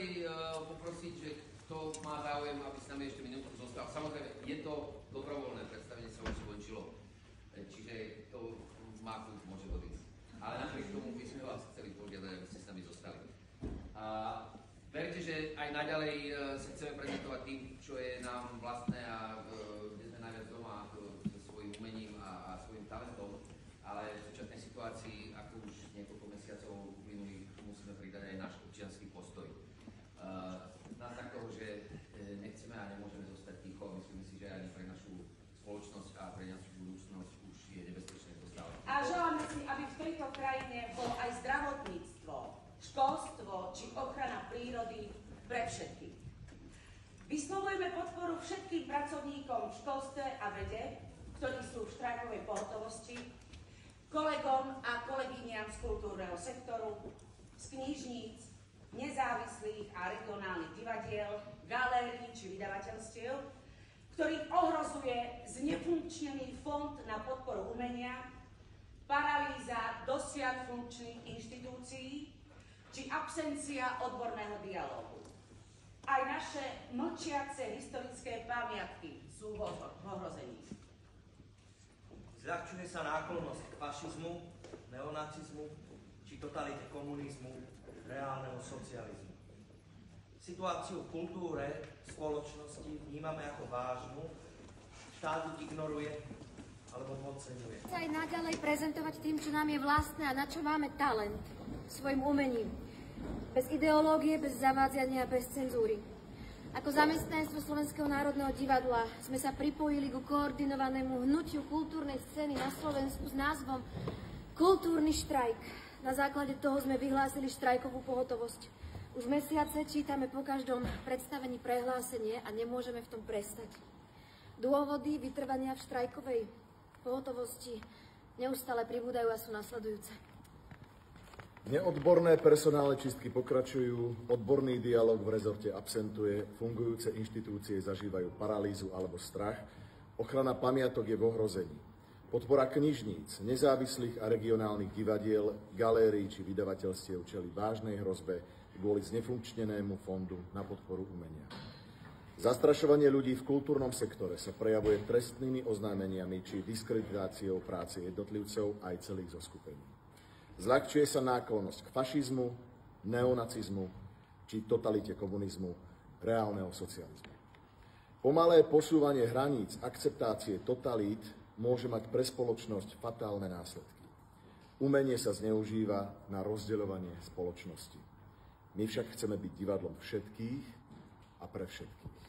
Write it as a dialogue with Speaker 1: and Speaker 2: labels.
Speaker 1: chceli poprosiť, že kto má záujem, aby s nami ešte minútu zostal. Samozrejme, je to dobrovoľné, predstavenie sa už skončilo, čiže to má kľud, môže odísť. Ale napriek tomu by sme vás chceli požiadať, aby ste s nami zostali. Verte, že aj naďalej sa chceme prezentovať tým, čo je nám vlastné a kde sme najviac doma so svojím umením a svojím talentom, ale v súčasnej situácii, ako už niekoľko mesiacov minulých, musíme pridať aj náš občiansky postoj. Znak toho, že nechceme a nemôžeme zostať ticho, myslíme si, že ani pre našu spoločnosť a pre našu budúcnosť už je nebezpečné dostávať.
Speaker 2: A želáme si, aby v tejto krajine bolo aj zdravotníctvo, školstvo či ochrana prírody pre všetkých. Vyslovujeme podporu všetkým pracovníkom v školstve a vede, ktorí sú v štrajkovej pohotovosti, kolegom a kolegyniam z kultúrneho sektoru, z knižníc, nezávislých a regionálnych divadiel, galérií či vydavateľstiev, ktorých ohrozuje znefunkčnený fond na podporu umenia, paralýza dosiaľ funkčných inštitúcií či absencia odborného dialógu. Aj naše mlčiace historické pamiatky sú v ohrození.
Speaker 3: Zľahčuje sa náklonnosť k fašizmu, neonacizmu či totalite komunizmu, reálneho socializmu. Situáciu v kultúre, spoločnosti vnímame ako vážnu, štát ignoruje alebo podceňuje.
Speaker 4: Sa aj naďalej prezentovať tým, čo nám je vlastné a na čo máme talent, svojim umením. Bez ideológie, bez zavádzania, bez cenzúry. Ako zamestnanstvo Slovenského národného divadla sme sa pripojili ku koordinovanému hnutiu kultúrnej scény na Slovensku s názvom Kultúrny štrajk. Na základe toho sme vyhlásili štrajkovú pohotovosť. Už mesiace čítame po každom predstavení prehlásenie a nemôžeme v tom prestať. Dôvody vytrvania v štrajkovej pohotovosti neustále pribúdajú a sú nasledujúce.
Speaker 5: Neodborné personálne čistky pokračujú, odborný dialog v rezorte absentuje, fungujúce inštitúcie zažívajú paralýzu alebo strach, ochrana pamiatok je v ohrození. Podpora knižníc, nezávislých a regionálnych divadiel, galérií či vydavateľstiev čelí vážnej hrozbe kvôli znefunkčnenému fondu na podporu umenia. Zastrašovanie ľudí v kultúrnom sektore sa prejavuje trestnými oznámeniami či diskreditáciou práce jednotlivcov aj celých zoskupení. Zľahčuje sa náklonnosť k fašizmu, neonacizmu či totalite komunizmu, reálneho socializmu. Pomalé posúvanie hraníc akceptácie totalít môže mať pre spoločnosť fatálne následky. Umenie sa zneužíva na rozdeľovanie spoločnosti. My však chceme byť divadlom všetkých a pre všetkých.